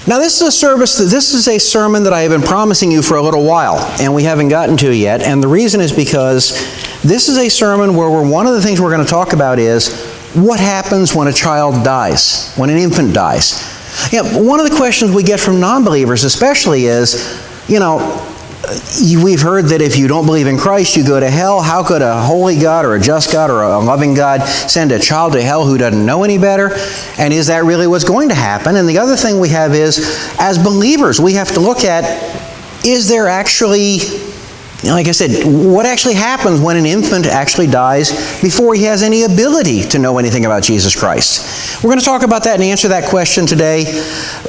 Now this is a sermon that I have been promising you for a little while, and we haven't gotten to yet, and the reason is because this is a sermon where one of the things we're going to talk about is what happens when a child dies, when an infant dies. One of the questions we get from non-believers especially is, we've heard that if you don't believe in Christ, you go to hell. How could a holy God or a just God or a loving God send a child to hell who doesn't know any better? And is that really what's going to happen? And the other thing we have is, as believers, we have to look at, is there actually, like I said, what actually happens when an infant actually dies before he has any ability to know anything about Jesus Christ? We're going to talk about that and answer that question today.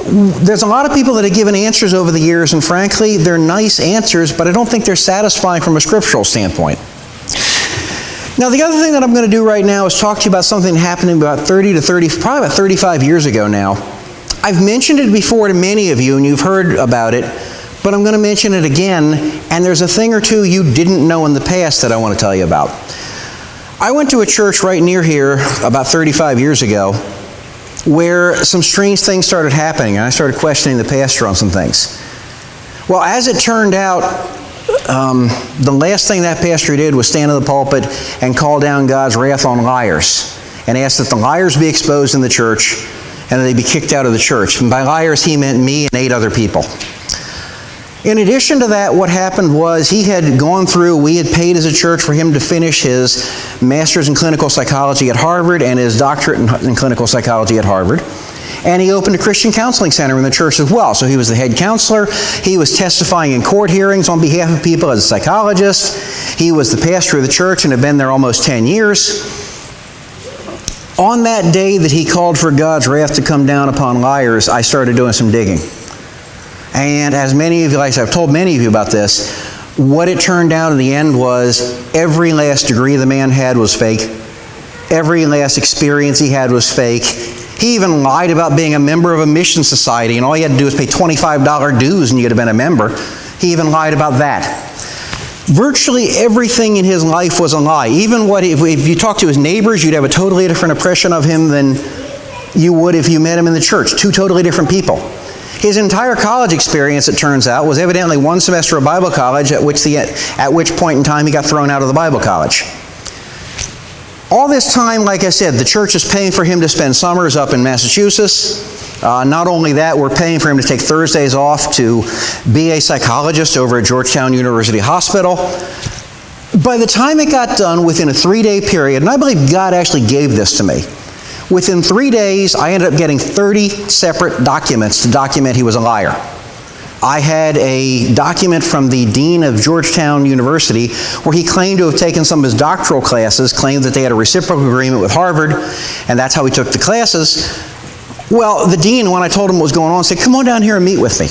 There's a lot of people that have given answers over the years, and frankly, they're nice answers, but I don't think they're satisfying from a scriptural standpoint. Now, the other thing that I'm going to do right now is talk to you about something happening about probably about 35 years ago now. I've mentioned it before to many of you, and you've heard about it, but I'm going to mention it again, and there's a thing or two you didn't know in the past that I want to tell you about. I went to a church right near here about 35 years ago where some strange things started happening, and I started questioning the pastor on some things. Well, as it turned out, the last thing that pastor did was stand in the pulpit and call down God's wrath on liars and ask that the liars be exposed in the church and that they be kicked out of the church. And by liars, he meant me and 8 other people. In addition to that, what happened was we had paid as a church for him to finish his master's in clinical psychology at Harvard and his doctorate in clinical psychology at Harvard. And he opened a Christian counseling center in the church as well. So he was the head counselor. He was testifying in court hearings on behalf of people as a psychologist. He was the pastor of the church and had been there almost 10 years. On that day that he called for God's wrath to come down upon liars, I started doing some digging. And as many of you, like I've told many of you about this, what it turned out in the end was every last degree the man had was fake. Every last experience he had was fake. He even lied about being a member of a mission society, and all he had to do was pay $25 dues and you'd have been a member. He even lied about that. Virtually everything in his life was a lie. Even if you talk to his neighbors, you'd have a totally different impression of him than you would if you met him in the church. 2 totally different people. His entire college experience, it turns out, was evidently 1 semester of Bible college, at which point in time he got thrown out of the Bible college. All this time, like I said, the church is paying for him to spend summers up in Massachusetts. Not only that, we're paying for him to take Thursdays off to be a psychologist over at Georgetown University Hospital. By the time it got done, within a 3-day period, and I believe God actually gave this to me, within 3 days, I ended up getting 30 separate documents to document he was a liar. I had a document from the dean of Georgetown University where he claimed to have taken some of his doctoral classes, claimed that they had a reciprocal agreement with Harvard, and that's how he took the classes. Well, the dean, when I told him what was going on, said, "Come on down here and meet with me."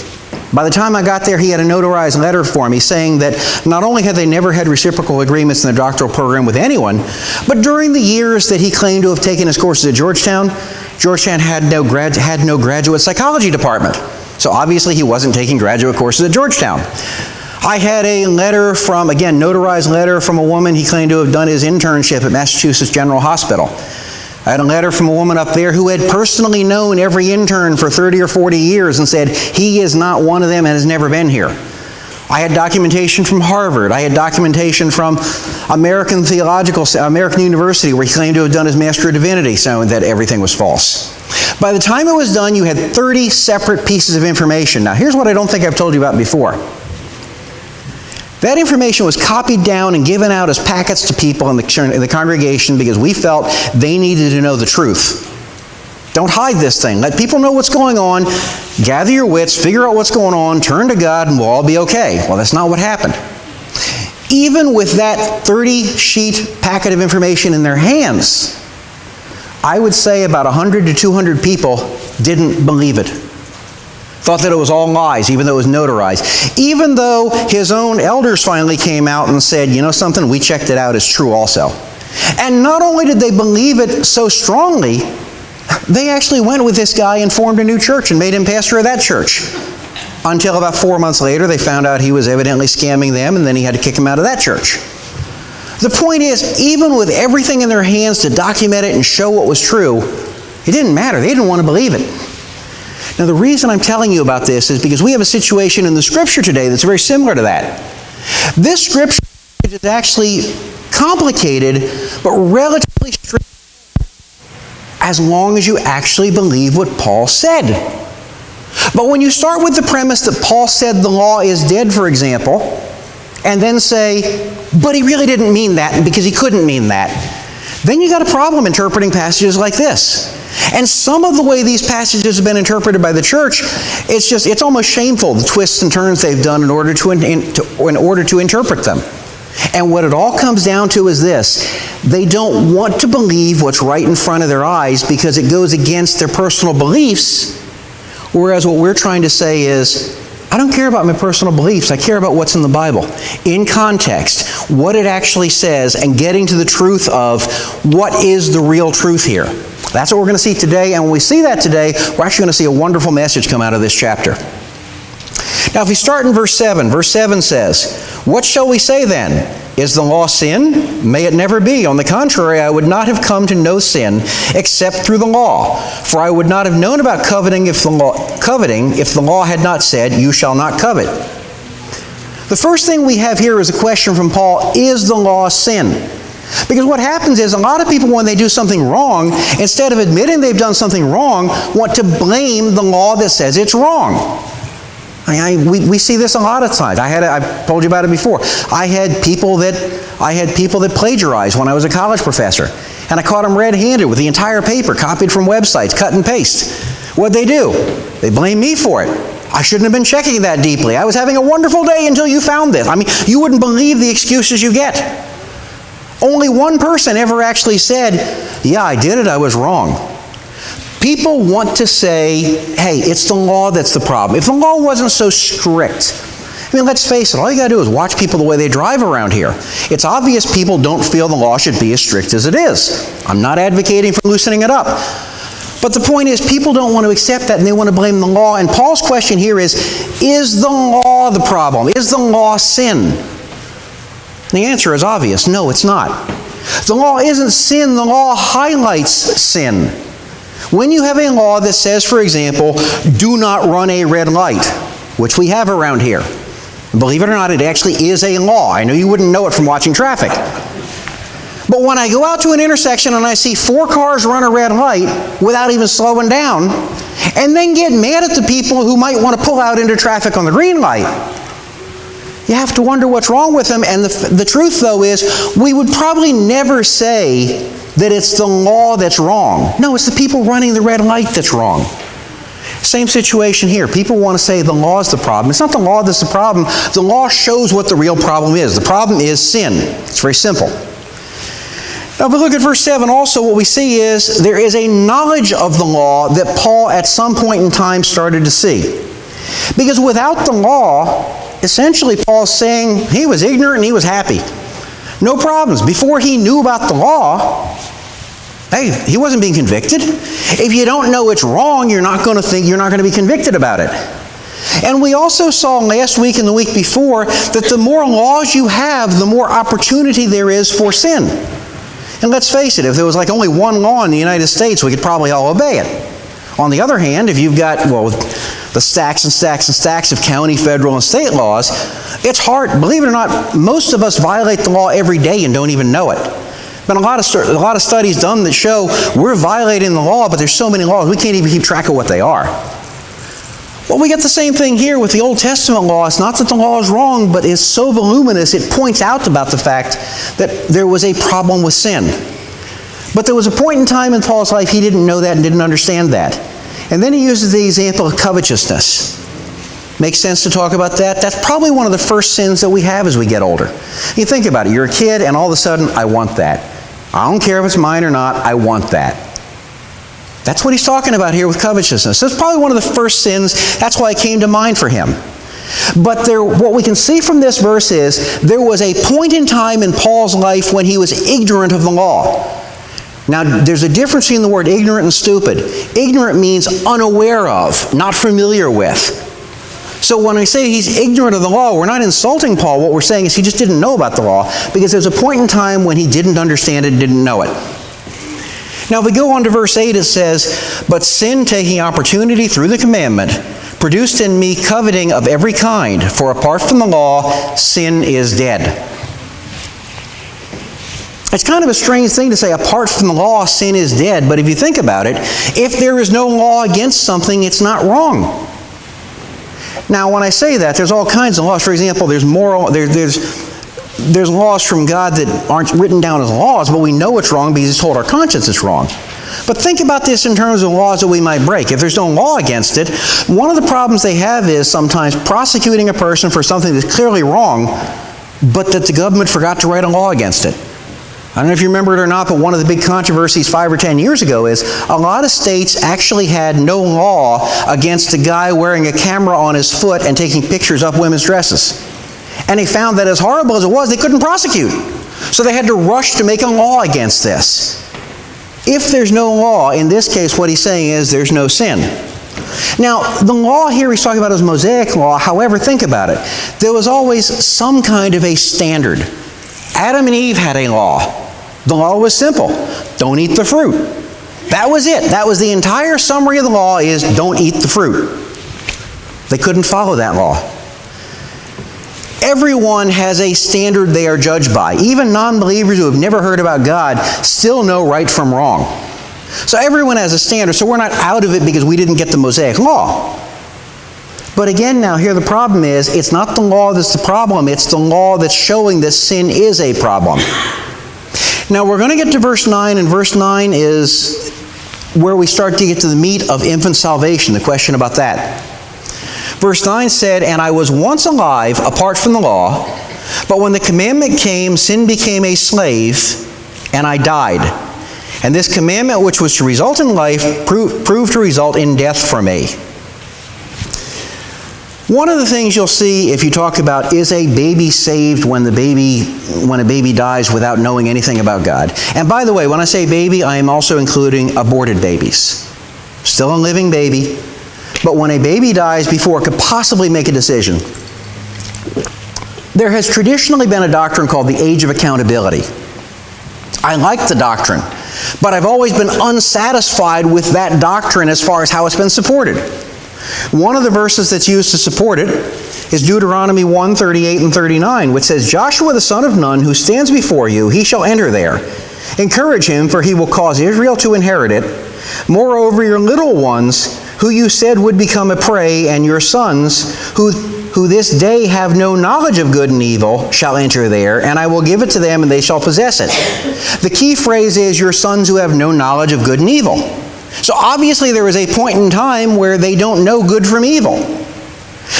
By the time I got there, he had a notarized letter for me saying that not only had they never had reciprocal agreements in the doctoral program with anyone, but during the years that he claimed to have taken his courses at Georgetown, Georgetown had no graduate psychology department. So obviously he wasn't taking graduate courses at Georgetown. I had a letter from, again, notarized letter from a woman he claimed to have done his internship at Massachusetts General Hospital. I had a letter from a woman up there who had personally known every intern for 30 or 40 years and said, he is not one of them and has never been here. I had documentation from Harvard. I had documentation from American University where he claimed to have done his Master of Divinity, showing that everything was false. By the time it was done, you had 30 separate pieces of information. Now, here's what I don't think I've told you about before. That information was copied down and given out as packets to people in the congregation because we felt they needed to know the truth. Don't hide this thing. Let people know what's going on. Gather your wits, figure out what's going on, turn to God, and we'll all be okay. Well, that's not what happened. Even with that 30-sheet packet of information in their hands, I would say about 100 to 200 people didn't believe it. Thought that it was all lies, even though it was notarized. Even though his own elders finally came out and said, you know something, we checked it out, it's true also. And not only did they believe it so strongly, they actually went with this guy and formed a new church and made him pastor of that church. Until about 4 months later, they found out he was evidently scamming them, and then he had to kick him out of that church. The point is, even with everything in their hands to document it and show what was true, it didn't matter. They didn't want to believe it. Now, the reason I'm telling you about this is because we have a situation in the Scripture today that's very similar to that. This Scripture is actually complicated, but relatively straightforward as long as you actually believe what Paul said. But when you start with the premise that Paul said the law is dead, for example, and then say, but he really didn't mean that because he couldn't mean that, then you got a problem interpreting passages like this. And some of the way these passages have been interpreted by the church, it's almost shameful, the twists and turns they've done in order to interpret them. And what it all comes down to is this: they don't want to believe what's right in front of their eyes because it goes against their personal beliefs, whereas what we're trying to say is, I don't care about my personal beliefs, I care about what's in the Bible. In context, what it actually says, and getting to the truth of what is the real truth here. That's what we're going to see today, and when we see that today, we're actually going to see a wonderful message come out of this chapter. Now, if we start in verse 7 says, "What shall we say then? Is the law sin? May it never be. On the contrary, I would not have come to know sin except through the law. For I would not have known about coveting if the law had not said, 'You shall not covet.'" The first thing we have here is a question from Paul: is the law sin? Because what happens is a lot of people, when they do something wrong, instead of admitting they've done something wrong, want to blame the law that says it's wrong. We see this a lot of times. I've told you about it before. I had people that plagiarized when I was a college professor, and I caught them red-handed with the entire paper copied from websites, cut and paste. What'd they do? They blamed me for it. I shouldn't have been checking that deeply. I was having a wonderful day until you found this. I mean, you wouldn't believe the excuses you get. Only one person ever actually said, "Yeah, I did it, I was wrong." People want to say, hey, it's the law that's the problem. If the law wasn't so strict, I mean, let's face it, all you got to do is watch people the way they drive around here. It's obvious people don't feel the law should be as strict as it is. I'm not advocating for loosening it up. But the point is, people don't want to accept that, and they want to blame the law. And Paul's question here is the law the problem? Is the law sin? The answer is obvious. No, it's not. The law isn't sin. The law highlights sin. When you have a law that says, for example, do not run a red light, which we have around here. Believe it or not, it actually is a law. I know you wouldn't know it from watching traffic. But when I go out to an intersection and I see 4 cars run a red light without even slowing down, and then get mad at the people who might want to pull out into traffic on the green light, you have to wonder what's wrong with them. And the truth, though, is we would probably never say that it's the law that's wrong. No, it's the people running the red light that's wrong. Same situation here. People want to say the law is the problem. It's not the law that's the problem. The law shows what the real problem is. The problem is sin. It's very simple. Now, if we look at verse 7, also what we see is there is a knowledge of the law that Paul at some point in time started to see. Because without the law, essentially Paul's saying he was ignorant and he was happy. No problems. Before he knew about the law, hey, he wasn't being convicted. If you don't know it's wrong, you're not going to be convicted about it. And we also saw last week and the week before that the more laws you have, the more opportunity there is for sin. And let's face it, if there was like only one law in the United States, we could probably all obey it. On the other hand, if you've got, the stacks and stacks and stacks of county, federal, and state laws, it's hard. Believe it or not, most of us violate the law every day and don't even know it. Been a lot of studies done that show we're violating the law, but there's so many laws, we can't even keep track of what they are. Well, we get the same thing here with the Old Testament law. It's not that the law is wrong, but it's so voluminous, it points out about the fact that there was a problem with sin. But there was a point in time in Paul's life he didn't know that and didn't understand that. And then he uses the example of covetousness. Makes sense to talk about that? That's probably one of the first sins that we have as we get older. You think about it. You're a kid, and all of a sudden, I want that. I don't care if it's mine or not, I want that. That's what he's talking about here with covetousness. That's probably one of the first sins. That's why it came to mind for him. But what we can see from this verse is there was a point in time in Paul's life when he was ignorant of the law. Now, there's a difference between the word ignorant and stupid. Ignorant means unaware of, not familiar with. So when I say he's ignorant of the law, we're not insulting Paul. What we're saying is he just didn't know about the law, because there's a point in time when he didn't understand it, didn't know it. Now, if we go on to verse 8, it says, "But sin, taking opportunity through the commandment, produced in me coveting of every kind, for apart from the law, sin is dead." It's kind of a strange thing to say, apart from the law, sin is dead. But if you think about it, if there is no law against something, it's not wrong. Now, when I say that, there's all kinds of laws. For example, there's laws from God that aren't written down as laws, but we know it's wrong because He's told our conscience it's wrong. But think about this in terms of laws that we might break. If there's no law against it, one of the problems they have is sometimes prosecuting a person for something that's clearly wrong, but that the government forgot to write a law against it. I don't know if you remember it or not, but one of the big controversies 5 or 10 years ago is a lot of states actually had no law against a guy wearing a camera on his foot and taking pictures of women's dresses. And they found that as horrible as it was, they couldn't prosecute. So they had to rush to make a law against this. If there's no law, in this case, what he's saying is there's no sin. Now, the law here he's talking about is Mosaic law. However, think about it. There was always some kind of a standard. Adam and Eve had a law. The law was simple. Don't eat the fruit. That was it. That was the entire summary of the law is don't eat the fruit. They couldn't follow that law. Everyone has a standard they are judged by. Even non-believers who have never heard about God still know right from wrong. So everyone has a standard, so we're not out of it because we didn't get the Mosaic law. But again now, here the problem is, it's not the law that's the problem, it's the law that's showing that sin is a problem. Now we're going to get to verse 9, and verse 9 is where we start to get to the meat of infant salvation, the question about that. Verse 9 said, "And I was once alive apart from the law, but when the commandment came, sin became a slave, and I died. And this commandment which was to result in life proved to result in death for me." One of the things you'll see if you talk about is a baby saved when a baby dies without knowing anything about God. And by the way, when I say baby, I am also including aborted babies. Still a living baby. But when a baby dies before it could possibly make a decision, there has traditionally been a doctrine called the age of accountability. I like the doctrine, but I've always been unsatisfied with that doctrine as far as how it's been supported. One of the verses that's used to support it is Deuteronomy 1:38 and 39, which says, "Joshua the son of Nun, who stands before you, he shall enter there. Encourage him, for he will cause Israel to inherit it. Moreover, your little ones, who you said would become a prey, and your sons, who this day have no knowledge of good and evil, shall enter there, and I will give it to them, and they shall possess it." The key phrase is, your sons who have no knowledge of good and evil. So obviously there is a point in time where they don't know good from evil.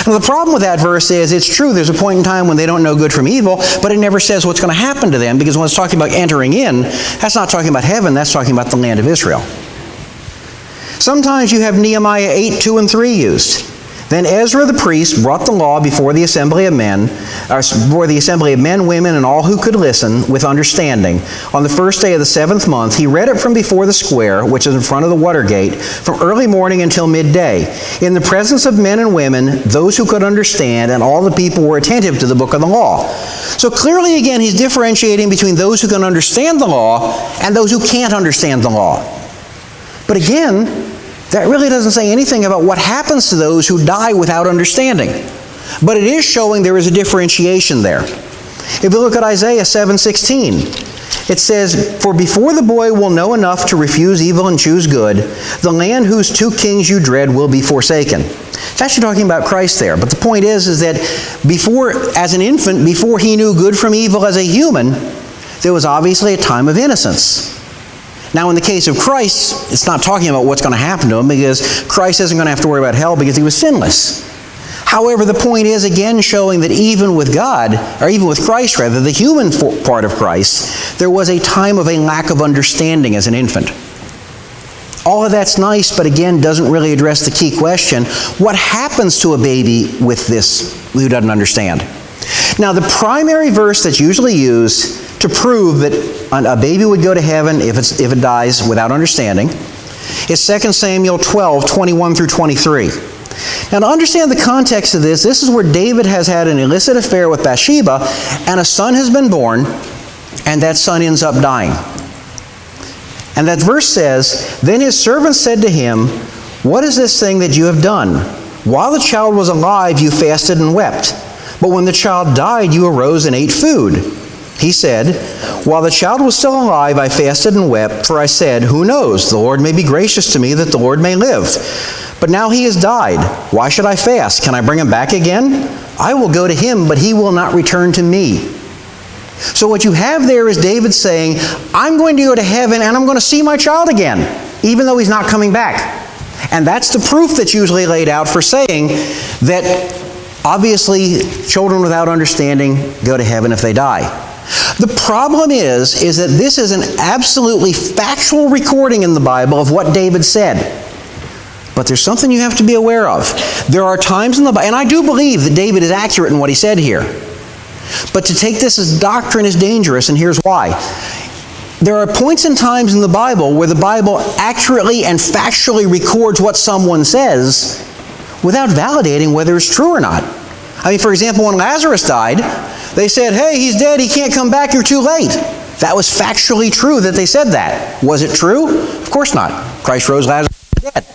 And the problem with that verse is, it's true, there's a point in time when they don't know good from evil, but it never says what's going to happen to them, because when it's talking about entering in, that's not talking about heaven, that's talking about the land of Israel. Sometimes you have Nehemiah 8:2 and 3 used. "Then Ezra the priest brought the law before the assembly of men, women, and all who could listen with understanding. On the first day of the 7th month, he read it from before the square, which is in front of the water gate, from early morning until midday, in the presence of men and women, those who could understand, and all the people were attentive to the book of the law." So clearly, again, he's differentiating between those who can understand the law and those who can't understand the law. But again, that really doesn't say anything about what happens to those who die without understanding. But it is showing there is a differentiation there. If you look at Isaiah 7:16, it says, "For before the boy will know enough to refuse evil and choose good, the land whose two kings you dread will be forsaken." It's actually talking about Christ there. But the point is that before, as an infant, before he knew good from evil as a human, there was obviously a time of innocence. Now, in the case of Christ, it's not talking about what's going to happen to him, because Christ isn't going to have to worry about hell because he was sinless. However, the point is, again, showing that even with God, or even with Christ rather, the human part of Christ, there was a time of a lack of understanding as an infant. All of that's nice, but again, doesn't really address the key question: what happens to a baby with this who doesn't understand? Now, the primary verse that's usually used to prove that a baby would go to heaven if it dies without understanding is 2 Samuel 12:21 through 23. Now, to understand the context of this is where David has had an illicit affair with Bathsheba, and a son has been born, and that son ends up dying. And that verse says, "Then his servant said to him, 'What is this thing that you have done? While the child was alive, you fasted and wept. But when the child died, you arose and ate food.' He said, 'While the child was still alive, I fasted and wept, for I said, who knows, the Lord may be gracious to me, that the Lord may live. But now he has died. Why should I fast? Can I bring him back again? I will go to him, but he will not return to me.'" So what you have there is David saying, I'm going to go to heaven and I'm going to see my child again, even though he's not coming back. And that's the proof that's usually laid out for saying that obviously children without understanding go to heaven if they die. The problem is that this is an absolutely factual recording in the Bible of what David said. But there's something you have to be aware of. There are times in the Bible, and I do believe that David is accurate in what he said here. But to take this as doctrine is dangerous, and here's why. There are points and times in the Bible where the Bible accurately and factually records what someone says without validating whether it's true or not. I mean, for example, when Lazarus died, they said, hey, he's dead, he can't come back, you're too late. That was factually true that they said that. Was it true? Of course not. Christ rose Lazarus from the dead.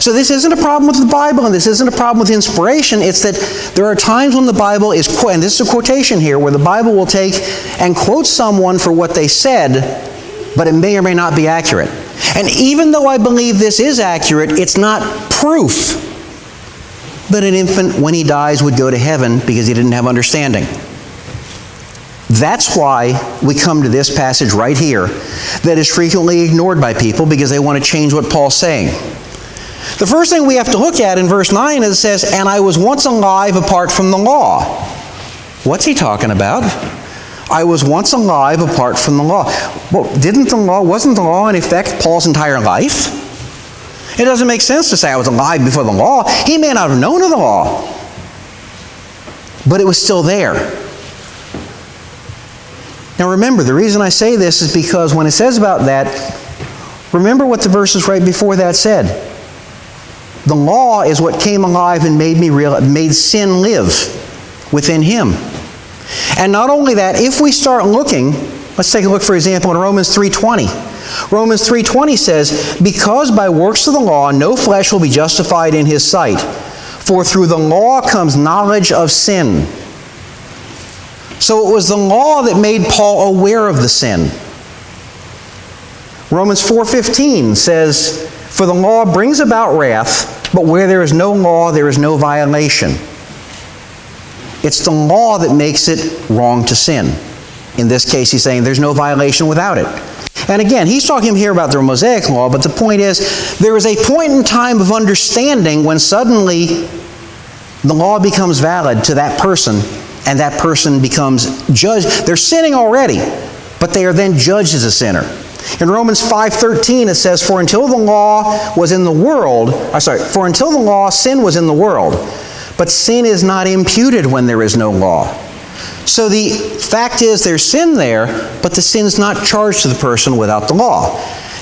So this isn't a problem with the Bible, and this isn't a problem with inspiration. It's that there are times when the Bible is, and this is a quotation here, where the Bible will take and quote someone for what they said, but it may or may not be accurate. And even though I believe this is accurate, it's not proof that an infant, when he dies, would go to heaven because he didn't have understanding. That's why we come to this passage right here that is frequently ignored by people because they want to change what Paul's saying. The first thing we have to look at in verse 9 is it says, "And I was once alive apart from the law." What's he talking about? I was once alive apart from the law. Well, wasn't the law in effect Paul's entire life? It doesn't make sense to say I was alive before the law. He may not have known of the law, but it was still there. Now remember, the reason I say this is because when it says about that, remember what the verses right before that said. The law is what came alive and made sin live within him. And not only that, if we start looking, let's take a look, for example, in Romans 3:20. Romans 3:20 says, "Because by works of the law no flesh will be justified in his sight, for through the law comes knowledge of sin." So it was the law that made Paul aware of the sin. Romans 4:15 says, "For the law brings about wrath, but where there is no law, there is no violation." It's the law that makes it wrong to sin. In this case, he's saying there's no violation without it. And again, he's talking here about the Mosaic law, but the point is, there is a point in time of understanding when suddenly the law becomes valid to that person, and that person becomes judged. They're sinning already, but they are then judged as a sinner. In Romans 5:13 it says, for until the law, sin was in the world, but sin is not imputed when there is no law. So the fact is there's sin there, but the sin's not charged to the person without the law.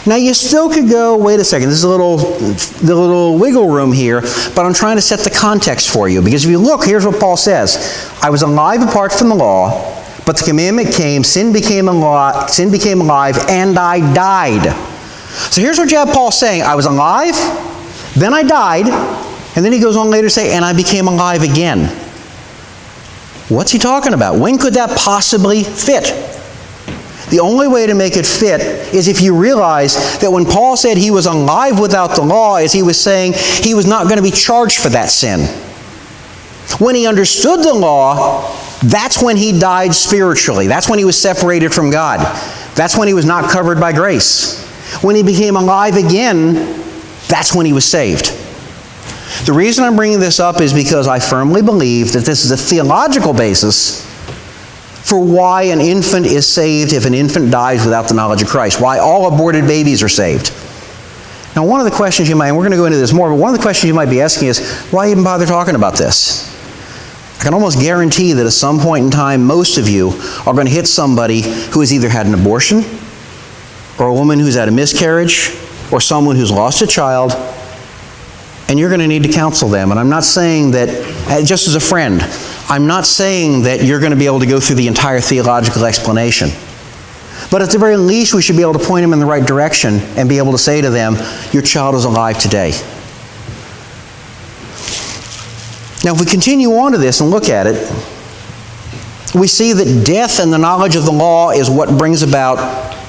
Now you still could go, wait a second, this is the little wiggle room here, but I'm trying to set the context for you. Because if you look, here's what Paul says. I was alive apart from the law, but the commandment came, sin became alive, and I died. So here's what you have Paul saying. I was alive, then I died, and then he goes on later to say, and I became alive again. What's he talking about? When could that possibly fit? The only way to make it fit is if you realize that when Paul said he was alive without the law, is he was saying he was not going to be charged for that sin. When he understood the law, that's when he died spiritually. That's when he was separated from God. That's when he was not covered by grace. When he became alive again, that's when he was saved. The reason I'm bringing this up is because I firmly believe that this is a theological basis for why an infant is saved if an infant dies without the knowledge of Christ. Why all aborted babies are saved. Now one of the questions you might, and we're going to go into this more, but one of the questions you might be asking is, why even bother talking about this? I can almost guarantee that at some point in time, most of you are going to hit somebody who has either had an abortion, or a woman who's had a miscarriage, or someone who's lost a child, and you're going to need to counsel them. And I'm not saying that, just as a friend, I'm not saying that you're going to be able to go through the entire theological explanation. But at the very least, we should be able to point them in the right direction and be able to say to them, your child is alive today. Now, if we continue on to this and look at it, we see that death and the knowledge of the law is what brings about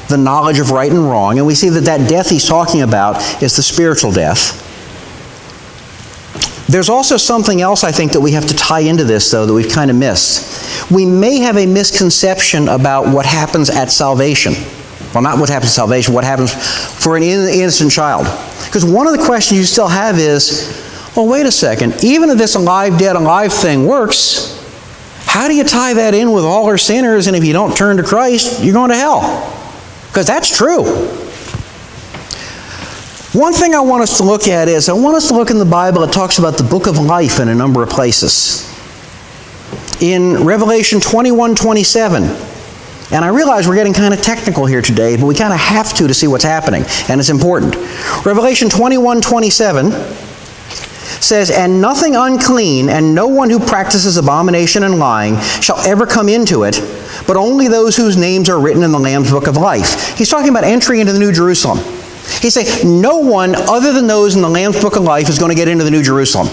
the knowledge of right and wrong. And we see that that death he's talking about is the spiritual death. There's also something else I think that we have to tie into this, though, that we've kind of missed. We may have a misconception about what happens at salvation. Well, not what happens at salvation, what happens for an innocent child. Because one of the questions you still have is, well, wait a second, even if this alive, dead, alive thing works, how do you tie that in with all are sinners, and if you don't turn to Christ, you're going to hell? Because that's true. One thing I want us to look at is, I want us to look in the Bible, it talks about the book of life in a number of places. In Revelation 21:27, and I realize we're getting kind of technical here today, but we kind of have to see what's happening, and it's important. Revelation 21:27 says, and nothing unclean, and no one who practices abomination and lying shall ever come into it, but only those whose names are written in the Lamb's book of life. He's talking about entry into the New Jerusalem. He's saying no one other than those in the Lamb's book of life is going to get into the New Jerusalem.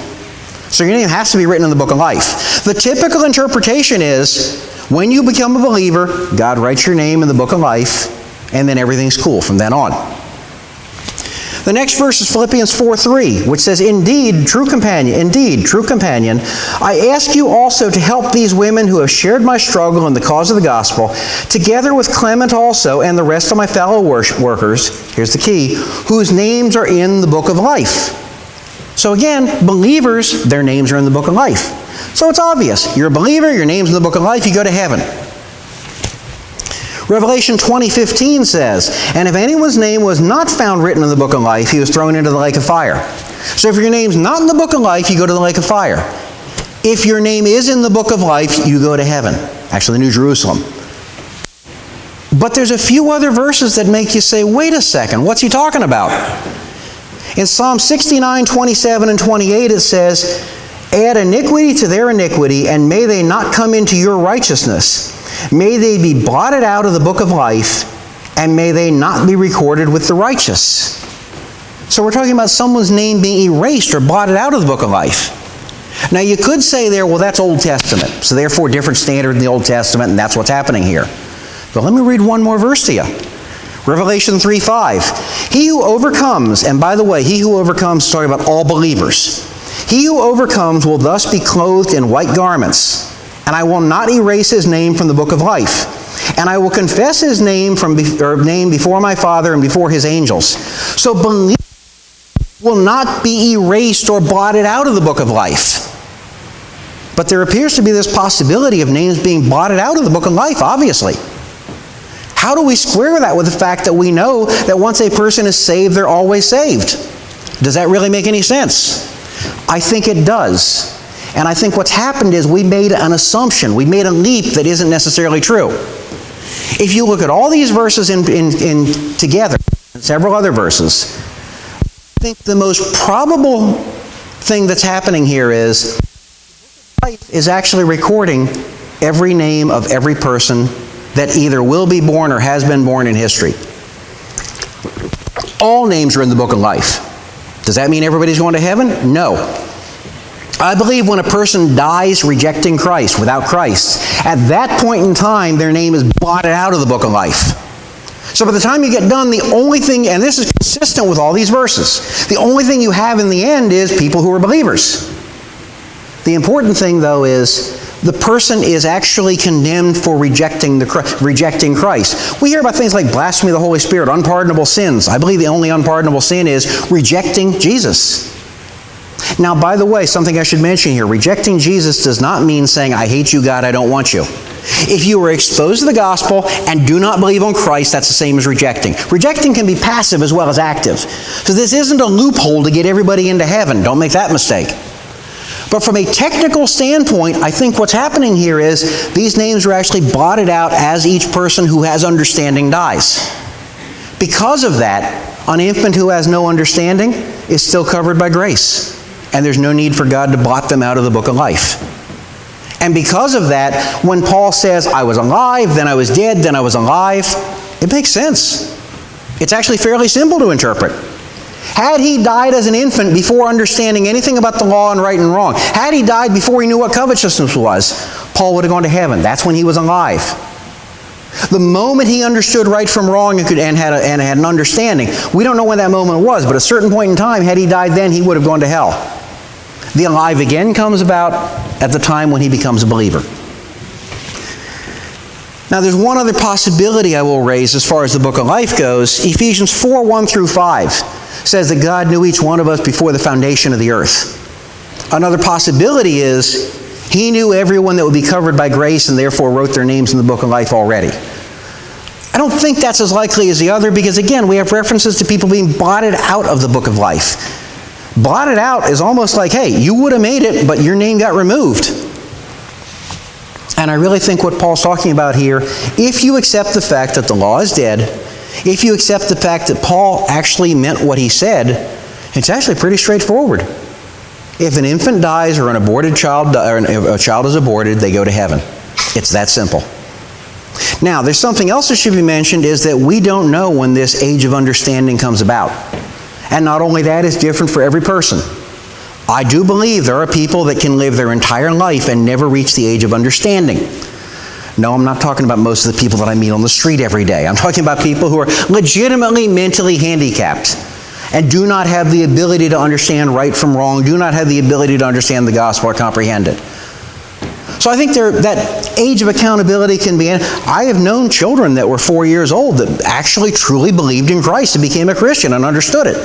So your name has to be written in the book of life. The typical interpretation is, when you become a believer, God writes your name in the book of life, and then everything's cool from then on. The next verse is Philippians 4:3, which says, indeed, true companion, I ask you also to help these women who have shared my struggle in the cause of the gospel, together with Clement also and the rest of my fellow workers, here's the key, whose names are in the book of life. So again, believers, their names are in the book of life. So it's obvious. You're a believer, your name's in the book of life, you go to heaven. Revelation 20:15 says, and if anyone's name was not found written in the book of life, he was thrown into the lake of fire. So if your name's not in the book of life, you go to the lake of fire. If your name is in the book of life, you go to heaven. Actually, New Jerusalem. But there's a few other verses that make you say, wait a second, what's he talking about? In Psalm 69:27 and 28, it says, add iniquity to their iniquity, and may they not come into your righteousness. May they be blotted out of the book of life, and may they not be recorded with the righteous. So we're talking about someone's name being erased or blotted out of the book of life. Now you could say there, well, that's Old Testament, so therefore different standard in the Old Testament, and that's what's happening here. But let me read one more verse to you. Revelation 3:5. He who overcomes, and by the way, he who overcomes is talking about all believers. He who overcomes will thus be clothed in white garments, and I will not erase his name from the book of life. And I will confess his name before my Father and before his angels. So believers will not be erased or blotted out of the book of life. But there appears to be this possibility of names being blotted out of the book of life, obviously. How do we square that with the fact that we know that once a person is saved, they're always saved? Does that really make any sense? I think it does. And I think what's happened is we made an assumption. We made a leap that isn't necessarily true. If you look at all these verses in together, and several other verses, I think the most probable thing that's happening here is life is actually recording every name of every person that either will be born or has been born in history. All names are in the book of life. Does that mean everybody's going to heaven? No. I believe when a person dies rejecting Christ, without Christ, at that point in time, their name is blotted out of the book of life. So by the time you get done, the only thing, and this is consistent with all these verses, the only thing you have in the end is people who are believers. The important thing, though, is the person is actually condemned for rejecting Christ. We hear about things like blasphemy of the Holy Spirit, unpardonable sins. I believe the only unpardonable sin is rejecting Jesus. Now, by the way, something I should mention here, rejecting Jesus does not mean saying, I hate you, God, I don't want you. If you were exposed to the gospel and do not believe on Christ, that's the same as rejecting. Rejecting can be passive as well as active. So this isn't a loophole to get everybody into heaven. Don't make that mistake. But from a technical standpoint, I think what's happening here is these names are actually blotted out as each person who has understanding dies. Because of that, an infant who has no understanding is still covered by grace. And there's no need for God to blot them out of the book of life. And because of that, when Paul says, I was alive, then I was dead, then I was alive, it It makes sense. It's actually fairly simple to interpret. Had he died as an infant before understanding anything about the law and right and wrong, had he died before he knew what covetousness was, Paul would have gone to heaven. That's when he was alive. The moment he understood right from wrong and had an understanding, we don't know when that moment was, but at a certain point in time, had he died then, he would have gone to hell. The alive again comes about at the time when he becomes a believer. Now, there's one other possibility I will raise as far as the book of life goes. Ephesians 4:1-5 says that God knew each one of us before the foundation of the earth. Another possibility is he knew everyone that would be covered by grace and therefore wrote their names in the book of life already. I don't think that's as likely as the other because, again, we have references to people being blotted out of the book of life. Blotted out is almost like, hey, you would have made it, but your name got removed. And I really think what Paul's talking about here, if you accept the fact that the law is dead, if you accept the fact that Paul actually meant what he said, it's actually pretty straightforward. If an infant dies or an aborted child, or a child is aborted, they go to heaven. It's that simple. Now, there's something else that should be mentioned is that we don't know when this age of understanding comes about. And not only that, it's different for every person. I do believe there are people that can live their entire life and never reach the age of understanding. No, I'm not talking about most of the people that I meet on the street every day. I'm talking about people who are legitimately mentally handicapped and do not have the ability to understand right from wrong, do not have the ability to understand the gospel or comprehend it. So I think that age of accountability can be... I have known children that were 4 years old that actually truly believed in Christ and became a Christian and understood it.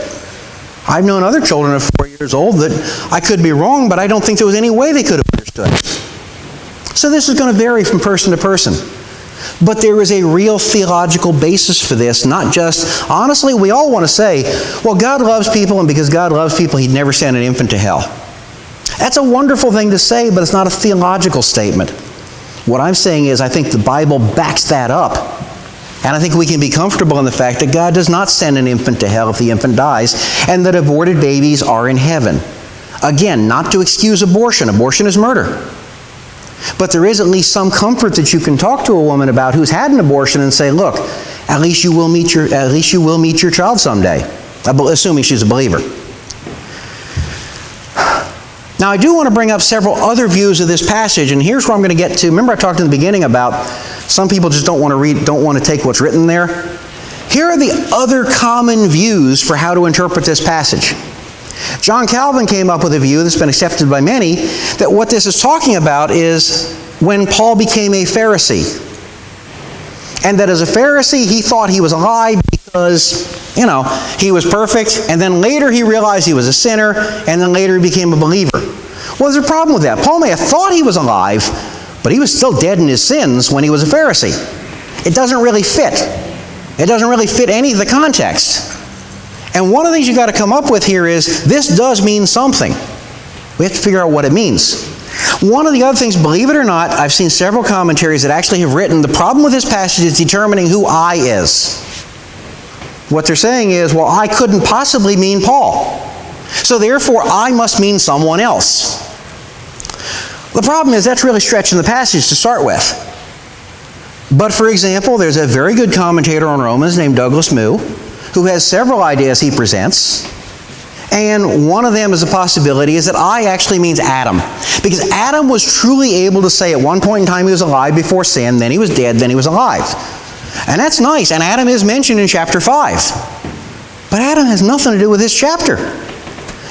I've known other children of 4 years old that I could be wrong, but I don't think there was any way they could have understood it. So this is going to vary from person to person. But there is a real theological basis for this, not just... Honestly, we all want to say, well, God loves people, and because God loves people, He'd never send an infant to hell. That's a wonderful thing to say, but it's not a theological statement. What I'm saying is I think the Bible backs that up. And I think we can be comfortable in the fact that God does not send an infant to hell if the infant dies, and that aborted babies are in heaven. Again, not to excuse abortion. Abortion is murder. But there is at least some comfort that you can talk to a woman about who's had an abortion and say, look, at least you will meet your child someday, assuming she's a believer. Now, I do want to bring up several other views of this passage, and here's where I'm going to get to. Remember I talked in the beginning about some people just don't want to read, don't want to take what's written there? Here are the other common views for how to interpret this passage. John Calvin came up with a view that's been accepted by many, that what this is talking about is when Paul became a Pharisee. And that as a Pharisee, he thought he was alive because, he was perfect, and then later he realized he was a sinner, and then later he became a believer. Well, there's a problem with that. Paul may have thought he was alive, but he was still dead in his sins when he was a Pharisee. It doesn't really fit. It doesn't really fit any of the context. And one of the things you've got to come up with here is, this does mean something. We have to figure out what it means. One of the other things, believe it or not, I've seen several commentaries that actually have written, the problem with this passage is determining who I is. What they're saying is, well, I couldn't possibly mean Paul. So therefore, I must mean someone else. The problem is that's really stretching the passage to start with. But for example, there's a very good commentator on Romans named Douglas Moo, who has several ideas he presents. And one of them is a possibility is that I actually means Adam. Because Adam was truly able to say at one point in time he was alive before sin, then he was dead, then he was alive. And that's nice, and Adam is mentioned in chapter 5. But Adam has nothing to do with this chapter.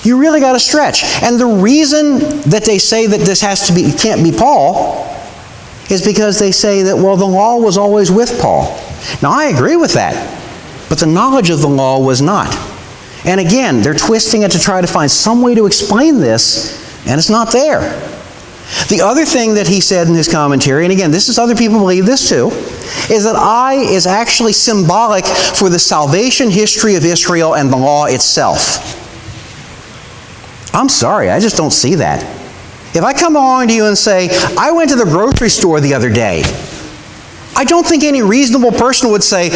You really got to stretch. And the reason that they say that this can't be Paul is because they say that, well, the law was always with Paul. Now, I agree with that, but the knowledge of the law was not. And again, they're twisting it to try to find some way to explain this, and it's not there. The other thing that he said in his commentary, and again, other people believe this too, is that I is actually symbolic for the salvation history of Israel and the law itself. I'm sorry, I just don't see that. If I come along to you and say, I went to the grocery store the other day, I don't think any reasonable person would say,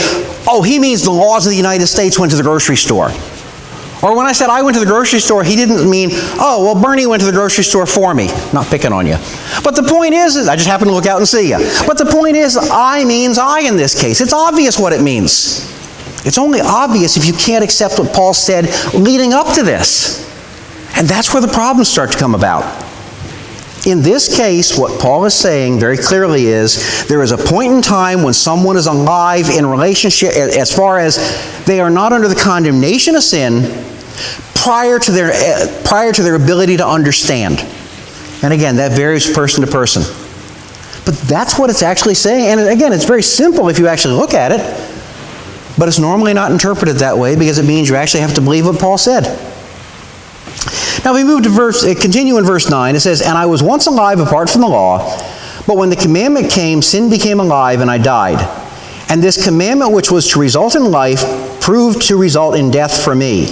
oh, he means the laws of the United States went to the grocery store. Or when I said I went to the grocery store, he didn't mean, oh, well, Bernie went to the grocery store for me. Not picking on you. But the point is I just happened to look out and see you. But the point is, I means I in this case. It's obvious what it means. It's only obvious if you can't accept what Paul said leading up to this. And that's where the problems start to come about. In this case, what Paul is saying very clearly is there is a point in time when someone is alive in relationship as far as they are not under the condemnation of sin prior to their ability to understand. And again, that varies person to person. But that's what it's actually saying. And again, it's very simple if you actually look at it. But it's normally not interpreted that way because it means you actually have to believe what Paul said. Now we move to continue in verse 9. It says, "And I was once alive apart from the law, but when the commandment came, sin became alive, and I died. And this commandment which was to result in life proved to result in death for me.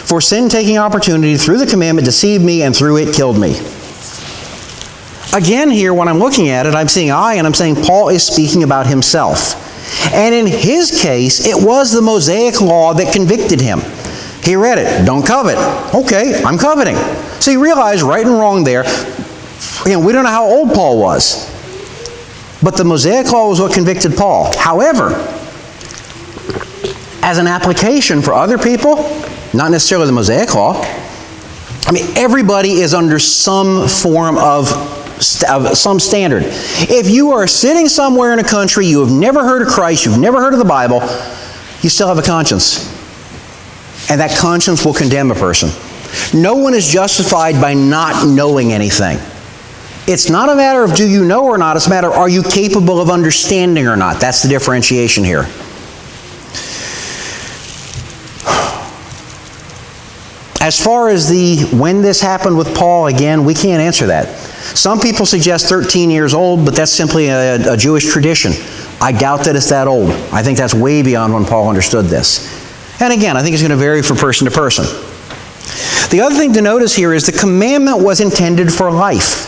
For sin, taking opportunity through the commandment, deceived me, and through it killed me." Again here, when I'm looking at it, I'm seeing I, and I'm saying Paul is speaking about himself. And in his case, it was the Mosaic law that convicted him. He read it. Don't covet. Okay, I'm coveting. So you realize right and wrong there. We don't know how old Paul was. But the Mosaic law was what convicted Paul. However, as an application for other people, not necessarily the Mosaic law, everybody is under some form of some standard. If you are sitting somewhere in a country, you have never heard of Christ, you've never heard of the Bible, you still have a conscience. And that conscience will condemn a person. No one is justified by not knowing anything. It's not a matter of do you know or not, it's a matter of are you capable of understanding or not. That's the differentiation here. As far as when this happened with Paul, again, we can't answer that. Some people suggest 13 years old, but that's simply a Jewish tradition. I doubt that it's that old. I think that's way beyond when Paul understood this. And again, I think it's going to vary from person to person. The other thing to notice here is the commandment was intended for life.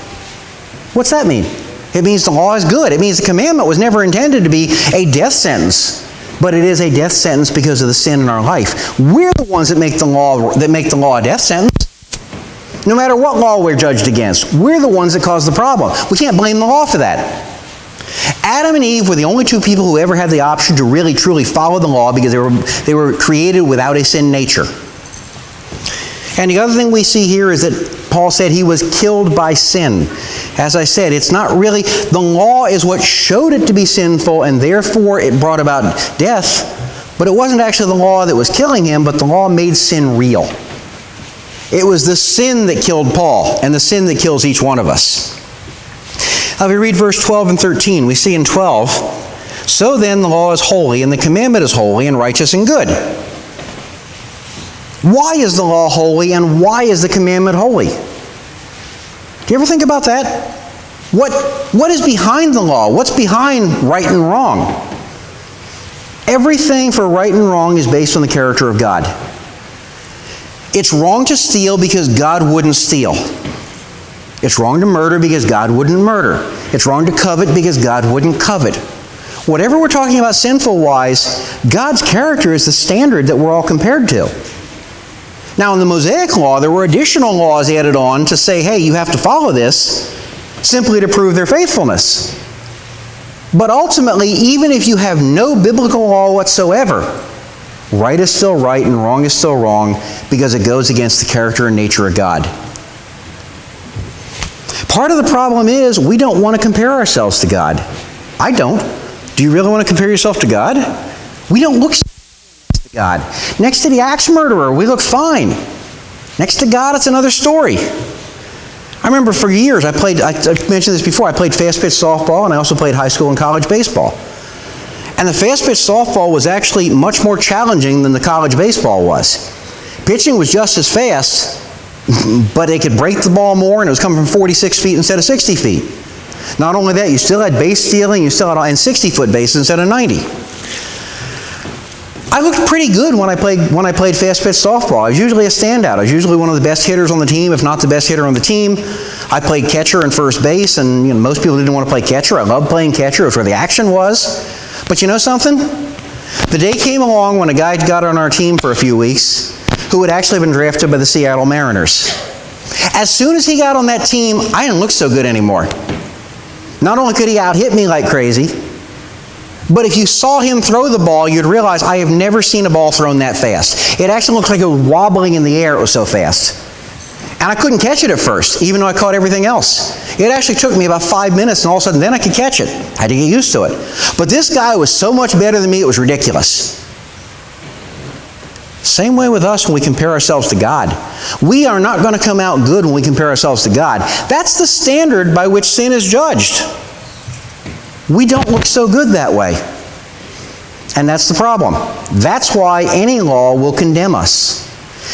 What's that mean? It means the law is good. It means the commandment was never intended to be a death sentence. But it is a death sentence because of the sin in our life. We're the ones that make the law a death sentence. No matter what law we're judged against, we're the ones that cause the problem. We can't blame the law for that. Adam and Eve were the only two people who ever had the option to really truly follow the law because they were created without a sin nature. And the other thing we see here is that Paul said he was killed by sin. As I said, it's not really, the law is what showed it to be sinful and therefore it brought about death, but it wasn't actually the law that was killing him, but the law made sin real. It was the sin that killed Paul and the sin that kills each one of us. Now we read verse 12 and 13. We see in 12, "So then the law is holy and the commandment is holy and righteous and good." Why is the law holy and why is the commandment holy? Do you ever think about that? What is behind the law? What's behind right and wrong? Everything for right and wrong is based on the character of God. It's wrong to steal because God wouldn't steal. It's wrong to murder because God wouldn't murder. It's wrong to covet because God wouldn't covet. Whatever we're talking about sinful-wise, God's character is the standard that we're all compared to. Now, in the Mosaic law, there were additional laws added on to say, hey, you have to follow this simply to prove their faithfulness. But ultimately, even if you have no biblical law whatsoever, right is still right and wrong is still wrong because it goes against the character and nature of God. Part of the problem is we don't want to compare ourselves to God. I don't. Do you really want to compare yourself to God? We don't look to God. Next to the axe murderer, we look fine. Next to God, it's another story. I remember for years, I mentioned this before, I played fast-pitch softball and I also played high school and college baseball. And the fast-pitch softball was actually much more challenging than the college baseball was. Pitching was just as fast, but they could break the ball more and it was coming from 46 feet instead of 60 feet. Not only that, you still had base stealing, you still had 60-foot bases instead of 90. I looked pretty good when I played fast-pitch softball. I was usually a standout. I was usually one of the best hitters on the team, if not the best hitter on the team. I played catcher and first base, and most people didn't want to play catcher. I loved playing catcher. It was where the action was. But you know something? The day came along when a guy got on our team for a few weeks who had actually been drafted by the Seattle Mariners. As soon as he got on that team, I didn't look so good anymore. Not only could he out-hit me like crazy, but if you saw him throw the ball, you'd realize I have never seen a ball thrown that fast. It actually looked like it was wobbling in the air, it was so fast. And I couldn't catch it at first, even though I caught everything else. It actually took me about 5 minutes, and all of a sudden, then I could catch it. I had to get used to it. But this guy was so much better than me, it was ridiculous. Same way with us when we compare ourselves to God. We are not going to come out good when we compare ourselves to God. That's the standard by which sin is judged. We don't look so good that way. And that's the problem. That's why any law will condemn us.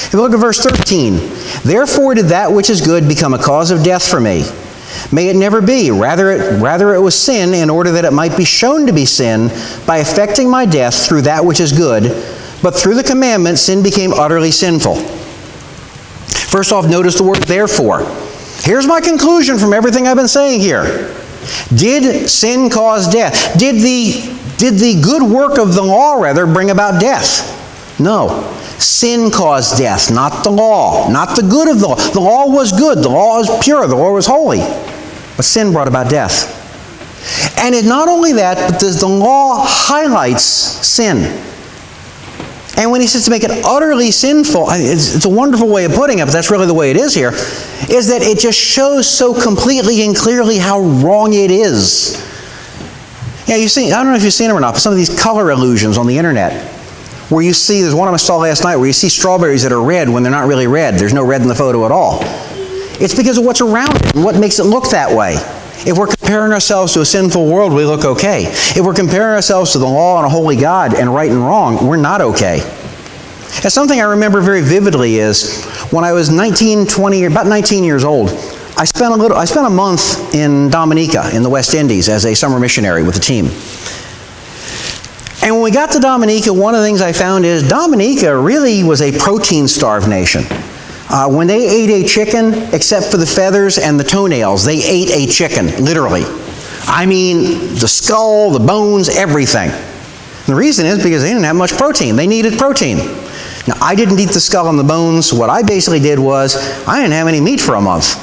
If you look at verse 13, therefore did that which is good become a cause of death for me. May it never be. Rather it was sin, in order that it might be shown to be sin by effecting my death through that which is good. But through the commandment, sin became utterly sinful. First off, notice the word therefore. Here's my conclusion from everything I've been saying here. Did sin cause death? Did the good work of the law, rather, bring about death? No. Sin caused death, not the law, not the good of the law. The law was good, the law was pure, the law was holy. But sin brought about death. And it not only that, but the law highlights sin. And when he says to make it utterly sinful, it's a wonderful way of putting it, but that's really the way it is here, is that it just shows so completely and clearly how wrong it is. Yeah, I don't know if you've seen them or not, but some of these color illusions on the internet, where you see, there's one I saw last night, where you see strawberries that are red when they're not really red. There's no red in the photo at all. It's because of what's around it and what makes it look that way. If we're comparing ourselves to a sinful world, we look okay. If we're comparing ourselves to the law and a holy God and right and wrong, we're not okay. And something I remember very vividly is when I was about 19 years old, I spent a month in Dominica in the West Indies as a summer missionary with a team. And when we got to Dominica, one of the things I found is Dominica really was a protein-starved nation. When they ate a chicken, except for the feathers and the toenails, they ate a chicken, literally. I mean, the skull, the bones, everything. The reason is because they didn't have much protein. They needed protein. Now, I didn't eat the skull and the bones. What I basically did was, I didn't have any meat for a month.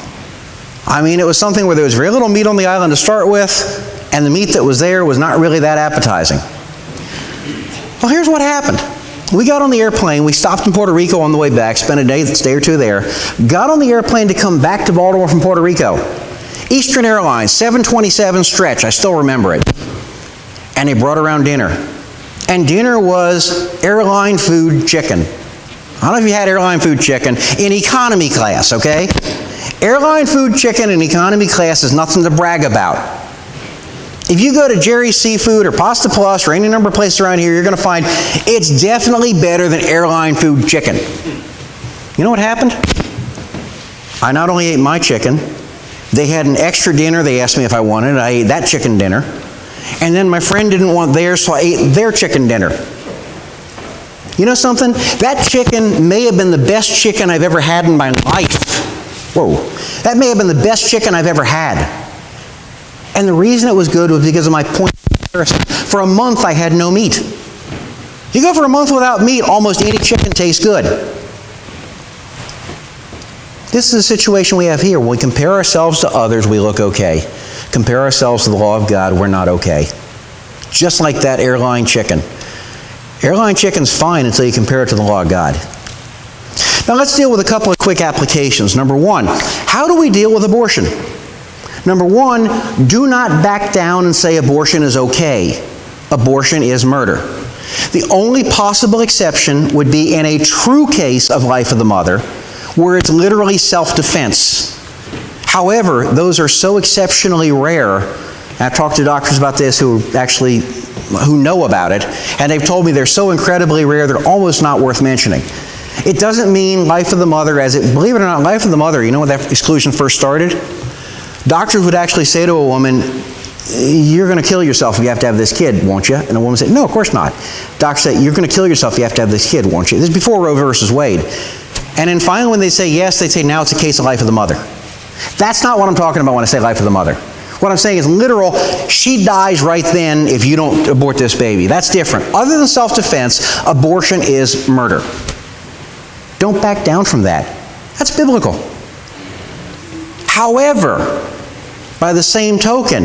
I mean, it was something where there was very little meat on the island to start with, and the meat that was there was not really that appetizing. Well, here's what happened. We got on the airplane, we stopped in Puerto Rico on the way back, spent a day or two there, got on the airplane to come back to Baltimore from Puerto Rico. Eastern Airlines, 727 stretch, I still remember it. And they brought around dinner. And dinner was airline food chicken. I don't know if you had airline food chicken in economy class, okay? Airline food chicken in economy class is nothing to brag about. If you go to Jerry's Seafood or Pasta Plus or any number of places around here, you're going to find it's definitely better than airline food chicken. You know what happened? I not only ate my chicken, they had an extra dinner they asked me if I wanted. I ate that chicken dinner. And then my friend didn't want theirs, so I ate their chicken dinner. You know something? That chicken may have been the best chicken I've ever had in my life. Whoa. That may have been the best chicken I've ever had. And the reason it was good was because of my point of comparison. For a month, I had no meat. You go for a month without meat, almost any chicken tastes good. This is the situation we have here. When we compare ourselves to others, we look okay. Compare ourselves to the law of God, we're not okay. Just like that airline chicken. Airline chicken's fine until you compare it to the law of God. Now let's deal with a couple of quick applications. Number one, how do we deal with abortion? Number one, do not back down and say abortion is okay. Abortion is murder. The only possible exception would be in a true case of life of the mother, where it's literally self-defense. However, those are so exceptionally rare, and I've talked to doctors about this who know about it, and they've told me they're so incredibly rare they're almost not worth mentioning. It doesn't mean life of the mother believe it or not, life of the mother, you know when that exclusion first started? Doctors would actually say to a woman, you're going to kill yourself if you have to have this kid, won't you? And the woman said, no, of course not. Doctors say, you're going to kill yourself if you have to have this kid, won't you? This is before Roe versus Wade. And then finally when they say yes, they say now it's a case of life of the mother. That's not what I'm talking about when I say life of the mother. What I'm saying is literal, she dies right then if you don't abort this baby. That's different. Other than self-defense, abortion is murder. Don't back down from that. That's biblical. However, by the same token,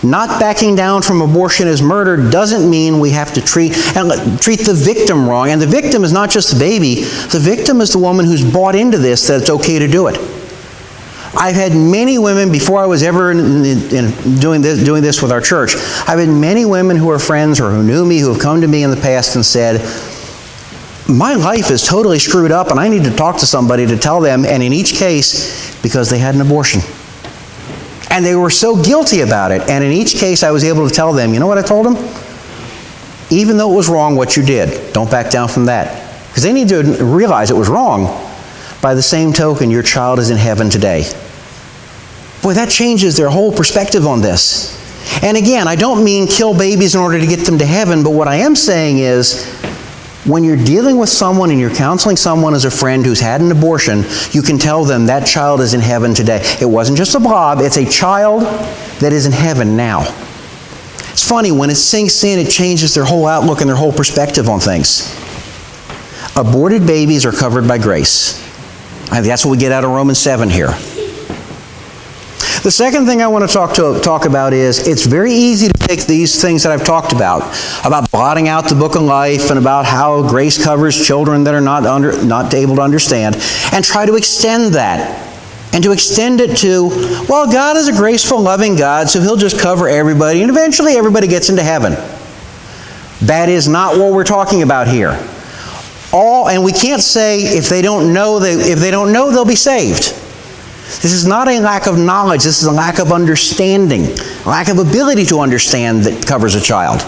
not backing down from abortion as murder doesn't mean we have to treat the victim wrong. And the victim is not just the baby. The victim is the woman who's bought into this, that it's okay to do it. I've had many women, before I was ever doing this with our church, I've had many women who are friends or who knew me who have come to me in the past and said, my life is totally screwed up and I need to talk to somebody to tell them, and in each case, because they had an abortion. And they were so guilty about it, and in each case I was able to tell them, you know what I told them? Even though it was wrong what you did, don't back down from that. Because they need to realize it was wrong. By the same token, your child is in heaven today. Boy, that changes their whole perspective on this. And again, I don't mean kill babies in order to get them to heaven, but what I am saying is, when you're dealing with someone and you're counseling someone as a friend who's had an abortion, you can tell them that child is in heaven today. It wasn't just a blob, it's a child that is in heaven now. It's funny, when it sinks in, it changes their whole outlook and their whole perspective on things. Aborted babies are covered by grace. That's what we get out of Romans 7 here. The second thing I want to talk about is, it's very easy to take these things that I've talked about blotting out the book of life and about how grace covers children that are not able to understand, and try to extend that. And to extend it to, well, God is a graceful, loving God, so He'll just cover everybody, and eventually everybody gets into heaven. That is not what we're talking about here. And we can't say if they don't know, they'll be saved. This is not a lack of knowledge. This is a lack of understanding, a lack of ability to understand that covers a child.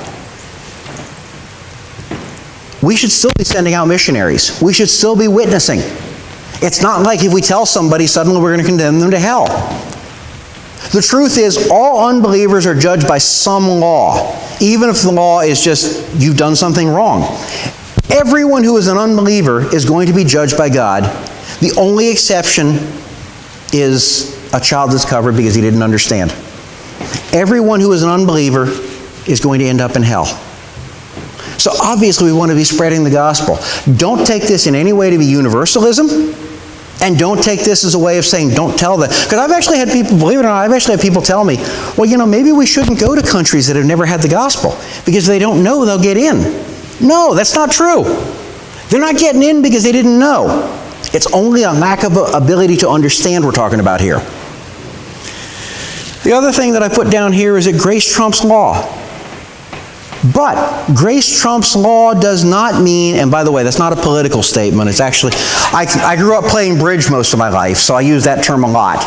We should still be sending out missionaries. We should still be witnessing. It's not like if we tell somebody, suddenly we're going to condemn them to hell. The truth is, all unbelievers are judged by some law, even if the law is just, you've done something wrong. Everyone who is an unbeliever is going to be judged by God. The only exception is a child that's covered because he didn't understand. Everyone who is an unbeliever is going to end up in hell. So obviously we want to be spreading the gospel. Don't take this in any way to be universalism, and don't take this as a way of saying don't tell them. Because I've actually had people, believe it or not, I've actually had people tell me, well, maybe we shouldn't go to countries that have never had the gospel, because if they don't know, they'll get in. No, that's not true. They're not getting in because they didn't know. It's only a lack of ability to understand we're talking about here. The other thing that I put down here is that grace trumps law. But grace trumps law does not mean, and by the way, that's not a political statement. It's actually, I grew up playing bridge most of my life, so I use that term a lot.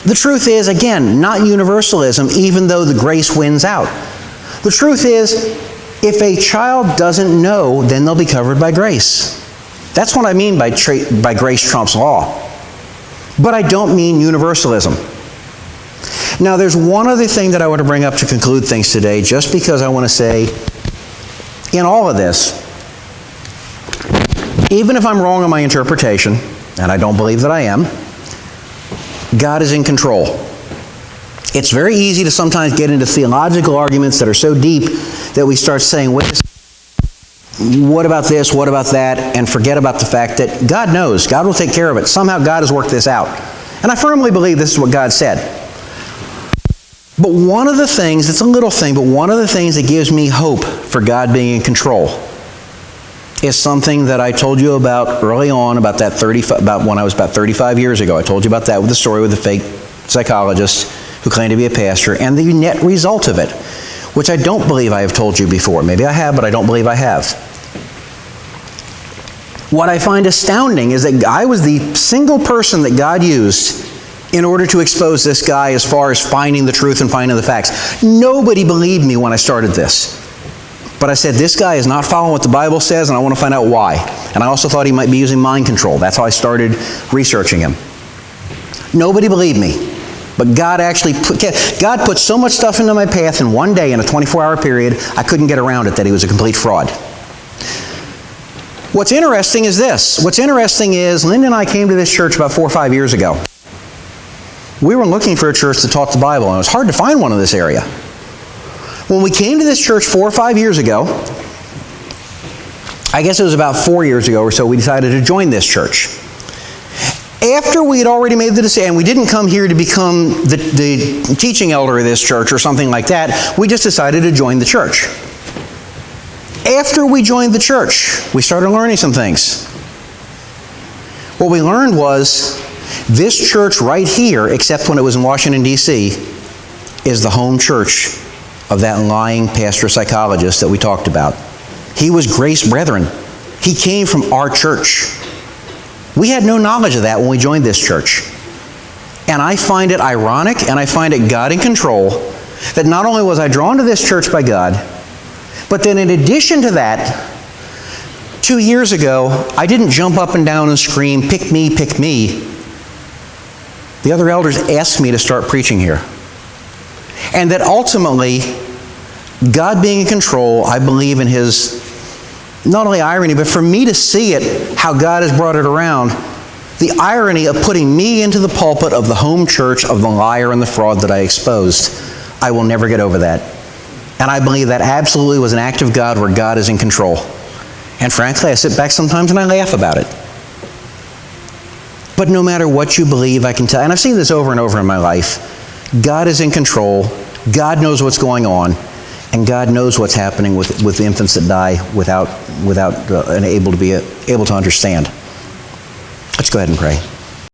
The truth is, again, not universalism, even though the grace wins out. The truth is, if a child doesn't know, then they'll be covered by grace. That's what I mean by grace trumps law. But I don't mean universalism. Now, there's one other thing that I want to bring up to conclude things today, just because I want to say, in all of this, even if I'm wrong in my interpretation, and I don't believe that I am, God is in control. It's very easy to sometimes get into theological arguments that are so deep that we start saying, wait, what about this, what about that, and forget about the fact that God knows. God will take care of it. Somehow God has worked this out. And I firmly believe this is what God said. But one of the things, it's a little thing, but one of the things that gives me hope for God being in control is something that I told you about early on, about when I was about 35 years ago. I told you about that with the story with the fake psychologist who claimed to be a pastor, and the net result of it, which I don't believe I have told you before. Maybe I have, but I don't believe I have. What I find astounding is that I was the single person that God used in order to expose this guy as far as finding the truth and finding the facts. Nobody believed me when I started this. But I said, this guy is not following what the Bible says, and I want to find out why. And I also thought he might be using mind control. That's how I started researching him. Nobody believed me. But God put so much stuff into my path in one day, in a 24-hour period, I couldn't get around it, that he was a complete fraud. What's interesting is this. What's interesting is, Linda and I came to this church about 4 or 5 years ago. We were looking for a church that taught the Bible, and it was hard to find one in this area. When we came to this church 4 or 5 years ago, I guess it was about 4 years ago or so, we decided to join this church. After we had already made the decision, and we didn't come here to become the teaching elder of this church or something like that, we just decided to join the church. After we joined the church, we started learning some things. What we learned was this church right here, except when it was in Washington, D.C., is the home church of that lying pastor psychologist that we talked about. He was Grace Brethren. He came from our church. We had no knowledge of that when we joined this church. And I find it ironic, and I find it God in control, that not only was I drawn to this church by God, but then in addition to that, 2 years ago, I didn't jump up and down and scream, "Pick me, pick me." The other elders asked me to start preaching here. And that ultimately, God being in control, I believe in His, not only irony, but for me to see it, how God has brought it around, the irony of putting me into the pulpit of the home church of the liar and the fraud that I exposed, I will never get over that. And I believe that absolutely was an act of God where God is in control. And frankly, I sit back sometimes and I laugh about it. But no matter what you believe, I can tell, and I've seen this over and over in my life, God is in control, God knows what's going on, and God knows what's happening with infants that die without able to understand. Let's go ahead and pray.